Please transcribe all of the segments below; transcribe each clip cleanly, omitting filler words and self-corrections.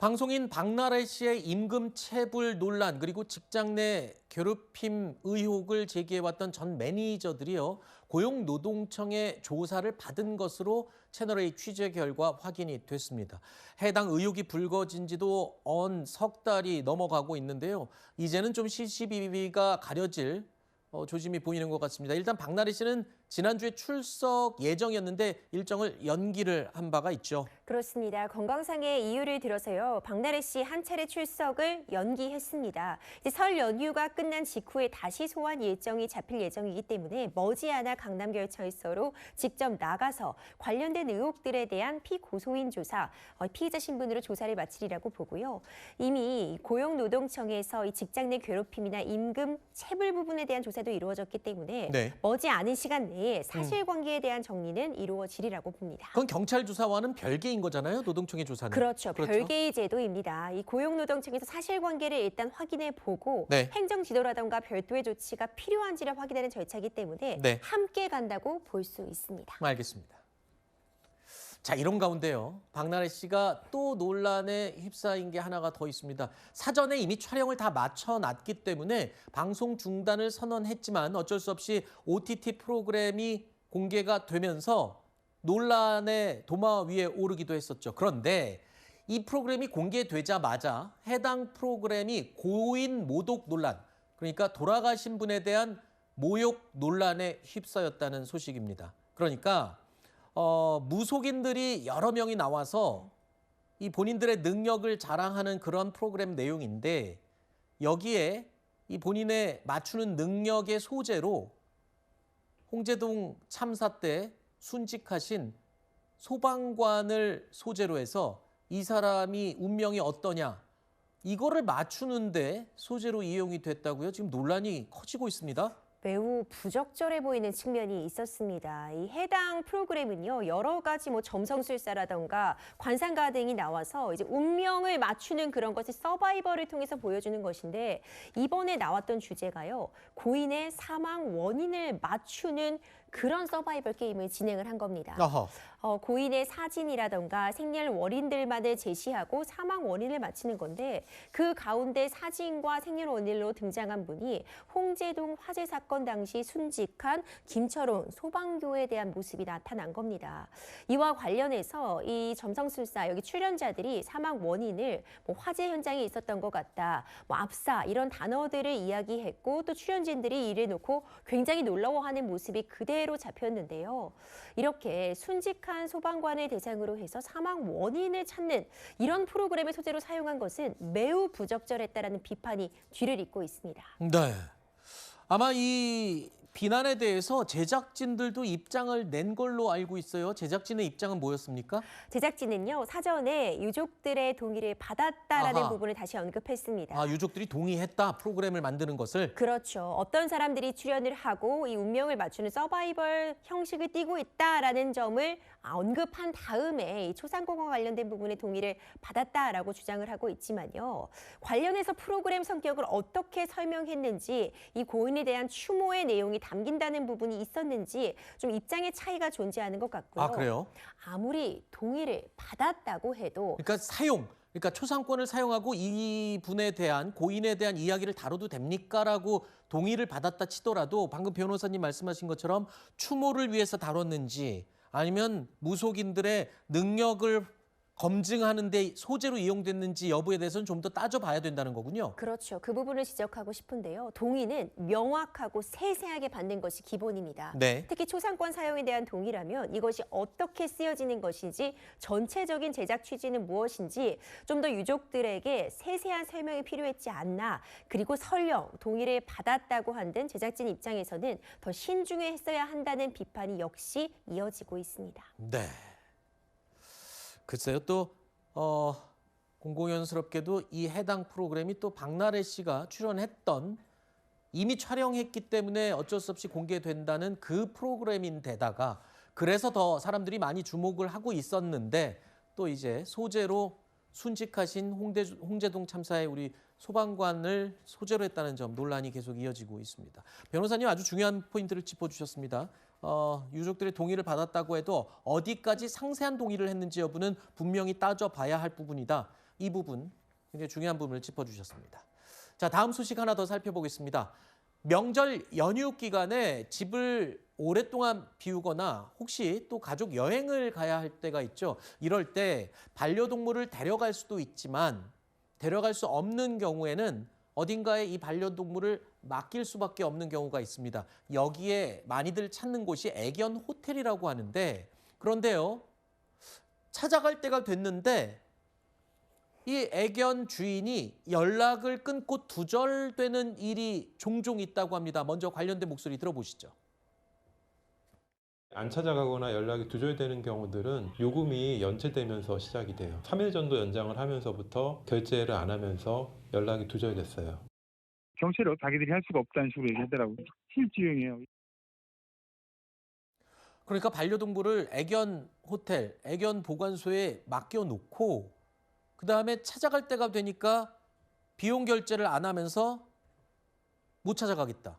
방송인 박나래 씨의 임금 체불 논란 그리고 직장 내 괴롭힘 의혹을 제기해왔던 전 매니저들이요. 고용노동청의 조사를 받은 것으로 채널A 취재 결과 확인이 됐습니다. 해당 의혹이 불거진 지도 석 달이 넘어가고 있는데요. 이제는 좀 시시비비가 가려질 조짐이 보이는 것 같습니다. 일단 박나래 씨는 지난주에 출석 예정이었는데 일정을 연기를 한 바가 있죠. 그렇습니다. 건강상의 이유를 들어서요. 박나래 씨 한 차례 출석을 연기했습니다. 이제 설 연휴가 끝난 직후에 다시 소환 일정이 잡힐 예정이기 때문에 머지않아 강남경찰서로 직접 나가서 관련된 의혹들에 대한 피고소인 조사, 피의자 신분으로 조사를 마치리라고 보고요. 이미 고용노동청에서 이 직장 내 괴롭힘이나 임금 체불 부분에 대한 조사도 이루어졌기 때문에 머지않은 시간 내에 사실관계에 대한 정리는 이루어지리라고 봅니다. 그건 경찰 조사와는 별개인 거잖아요, 노동청의 조사는. 그렇죠. 별개의 제도입니다. 이 고용노동청에서 사실관계를 일단 확인해 보고 행정지도라든가 별도의 조치가 필요한지를 확인하는 절차이기 때문에 함께 간다고 볼 수 있습니다. 알겠습니다. 자, 이런 가운데요. 박나래 씨가 또 논란에 휩싸인 게 하나가 더 있습니다. 사전에 이미 촬영을 다 마쳐놨기 때문에 방송 중단을 선언했지만 어쩔 수 없이 OTT 프로그램이 공개가 되면서 논란의 도마 위에 오르기도 했었죠. 그런데 이 프로그램이 공개되자마자 해당 프로그램이 고인 모독 논란, 그러니까 돌아가신 분에 대한 모욕 논란에 휩싸였다는 소식입니다. 그러니까 무속인들이 여러 명이 나와서 이 본인들의 능력을 자랑하는 그런 프로그램 내용인데 여기에 이 본인의 맞추는 능력의 소재로 홍제동 참사 때 순직하신 소방관을 소재로 해서 이 사람이 운명이 어떠냐 이거를 맞추는데 소재로 이용이 됐다고요? 지금 논란이 커지고 있습니다. 매우 부적절해 보이는 측면이 있었습니다. 이 해당 프로그램은요, 여러 가지 점성술사라던가 관상가 등이 나와서 이제 운명을 맞추는 그런 것을 서바이벌을 통해서 보여주는 것인데 이번에 나왔던 주제가요, 고인의 사망 원인을 맞추는 그런 서바이벌 게임을 진행을 한 겁니다. 고인의 사진이라던가 생년월일들만을 제시하고 사망 원인을 맞히는 건데 그 가운데 사진과 생년월일로 등장한 분이 홍제동 화재 사건 당시 순직한 김철원 소방교에 대한 모습이 나타난 겁니다. 이와 관련해서 이 점성술사 여기 출연자들이 사망 원인을 화재 현장에 있었던 것 같다, 압사 이런 단어들을 이야기했고 또 출연진들이 이를 놓고 굉장히 놀라워하는 모습이 그대로 잡혔는데요. 이렇게 순직한 소방관을 대상으로 해서 사망 원인을 찾는 이런 프로그램을 소재로 사용한 것은 매우 부적절했다라는 비판이 뒤를 잇고 있습니다. 네. 아마 이 비난에 대해서 제작진들도 입장을 낸 걸로 알고 있어요. 제작진의 입장은 뭐였습니까? 제작진은요, 사전에 유족들의 동의를 받았다라는 부분을 다시 언급했습니다. 유족들이 동의했다, 프로그램을 만드는 것을? 그렇죠. 어떤 사람들이 출연을 하고 이 운명을 맞추는 서바이벌 형식을 띠고 있다라는 점을 언급한 다음에 이 초상권과 관련된 부분의 동의를 받았다라고 주장을 하고 있지만요. 관련해서 프로그램 성격을 어떻게 설명했는지 이 고인에 대한 추모의 내용이 담긴다는 부분이 있었는지 좀 입장의 차이가 존재하는 것 같고요. 아, 그래요? 아무리 동의를 받았다고 해도 그러니까 초상권을 사용하고 이 분에 대한 고인에 대한 이야기를 다뤄도 됩니까라고 동의를 받았다 치더라도 방금 변호사님 말씀하신 것처럼 추모를 위해서 다뤘는지 아니면 무속인들의 능력을 검증하는 데 소재로 이용됐는지 여부에 대해서는 좀 더 따져봐야 된다는 거군요. 그렇죠. 그 부분을 지적하고 싶은데요. 동의는 명확하고 세세하게 받는 것이 기본입니다. 특히 초상권 사용에 대한 동의라면 이것이 어떻게 쓰여지는 것인지 전체적인 제작 취지는 무엇인지 좀 더 유족들에게 세세한 설명이 필요했지 않나. 그리고 설령 동의를 받았다고 한들 제작진 입장에서는 더 신중했어야 한다는 비판이 역시 이어지고 있습니다. 네. 글쎄요, 또 공공연스럽게도 이 해당 프로그램이 또 박나래 씨가 출연했던 이미 촬영했기 때문에 어쩔 수 없이 공개된다는 그 프로그램인데다가 그래서 더 사람들이 많이 주목을 하고 있었는데 또 이제 소재로 순직하신 홍제동 참사의 우리 소방관을 소재로 했다는 점 논란이 계속 이어지고 있습니다. 변호사님 아주 중요한 포인트를 짚어주셨습니다. 유족들의 동의를 받았다고 해도 어디까지 상세한 동의를 했는지 여부는 분명히 따져봐야 할 부분이다. 이 부분 굉장히 중요한 부분을 짚어주셨습니다. 자, 다음 소식 하나 더 살펴보겠습니다. 명절 연휴 기간에 집을 오랫동안 비우거나 혹시 또 가족 여행을 가야 할 때가 있죠. 이럴 때 반려동물을 데려갈 수도 있지만 데려갈 수 없는 경우에는 어딘가에 이 반려동물을 맡길 수밖에 없는 경우가 있습니다. 여기에 많이들 찾는 곳이 애견 호텔이라고 하는데 그런데요. 찾아갈 때가 됐는데 이 애견 주인이 연락을 끊고 두절되는 일이 종종 있다고 합니다. 먼저 관련된 목소리 들어보시죠. 안 찾아가거나 연락이 두절되는 경우들은 요금이 연체되면서 시작이 돼요. 3일 정도 연장을 하면서부터 결제를 안 하면서 연락이 두절됐어요. 경찰을 자기들이 할 수가 없다는 식으로 얘기하더라고요. 실지형이에요. 그러니까 반려동물을 애견 호텔, 애견 보관소에 맡겨놓고 그다음에 찾아갈 때가 되니까 비용 결제를 안 하면서 못 찾아가겠다.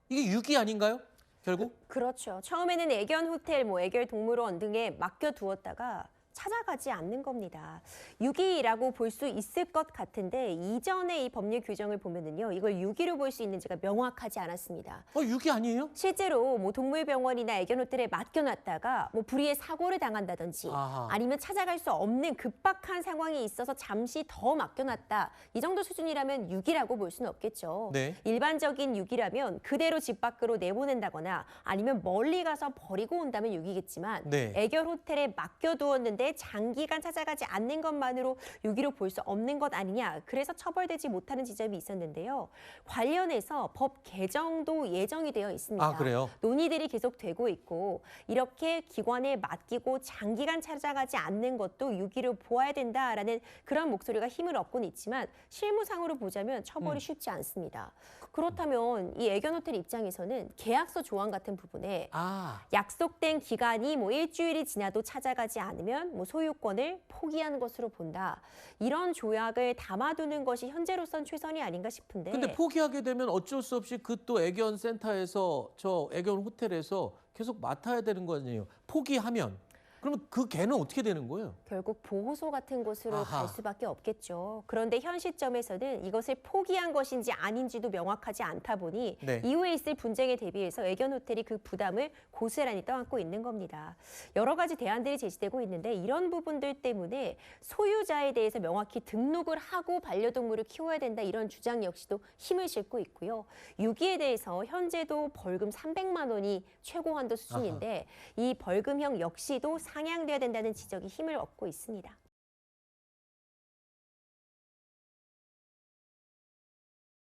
이게 유기 아닌가요? 결국? 그렇죠. 처음에는 애견 호텔, 애견 동물원 등에 맡겨두었다가 찾아가지 않는 겁니다. 유기라고 볼 수 있을 것 같은데 이전에 이 법률 규정을 보면은요, 이걸 유기로 볼 수 있는지가 명확하지 않았습니다. 유기 아니에요? 실제로 동물병원이나 애견 호텔에 맡겨놨다가 불의의 사고를 당한다든지 아하. 아니면 찾아갈 수 없는 급박한 상황이 있어서 잠시 더 맡겨놨다. 이 정도 수준이라면 유기라고 볼 수는 없겠죠. 네. 일반적인 유기라면 그대로 집 밖으로 내보낸다거나 아니면 멀리 가서 버리고 온다면 유기겠지만 네. 애견 호텔에 맡겨두었는데 장기간 찾아가지 않는 것만으로 유기로 볼 수 없는 것 아니냐. 그래서 처벌되지 못하는 지점이 있었는데요. 관련해서 법 개정도 예정이 되어 있습니다. 아, 그래요? 논의들이 계속되고 있고 이렇게 기관에 맡기고 장기간 찾아가지 않는 것도 유기로 보아야 된다라는 그런 목소리가 힘을 얻고는 있지만 실무상으로 보자면 처벌이 쉽지 않습니다. 그렇다면 이 애견 호텔 입장에서는 계약서 조항 같은 부분에 약속된 기간이 일주일이 지나도 찾아가지 않으면 소유권을 포기하는 것으로 본다. 이런 조약을 담아두는 것이 현재로선 최선이 아닌가 싶은데. 근데 포기하게 되면 어쩔 수 없이 그 또 애견 센터에서 저 애견 호텔에서 계속 맡아야 되는 거 아니에요. 포기하면. 그러면 그 개는 어떻게 되는 거예요? 결국 보호소 같은 곳으로 아하. 갈 수밖에 없겠죠. 그런데 현 시점에서는 이것을 포기한 것인지 아닌지도 명확하지 않다 보니 네. 이후에 있을 분쟁에 대비해서 애견 호텔이 그 부담을 고스란히 떠안고 있는 겁니다. 여러 가지 대안들이 제시되고 있는데 이런 부분들 때문에 소유자에 대해서 명확히 등록을 하고 반려동물을 키워야 된다 이런 주장 역시도 힘을 싣고 있고요. 유기에 대해서 현재도 벌금 300만 원이 최고 한도 수준인데 이 벌금형 역시도 상향돼야 된다는 지적이 힘을 얻고 있습니다.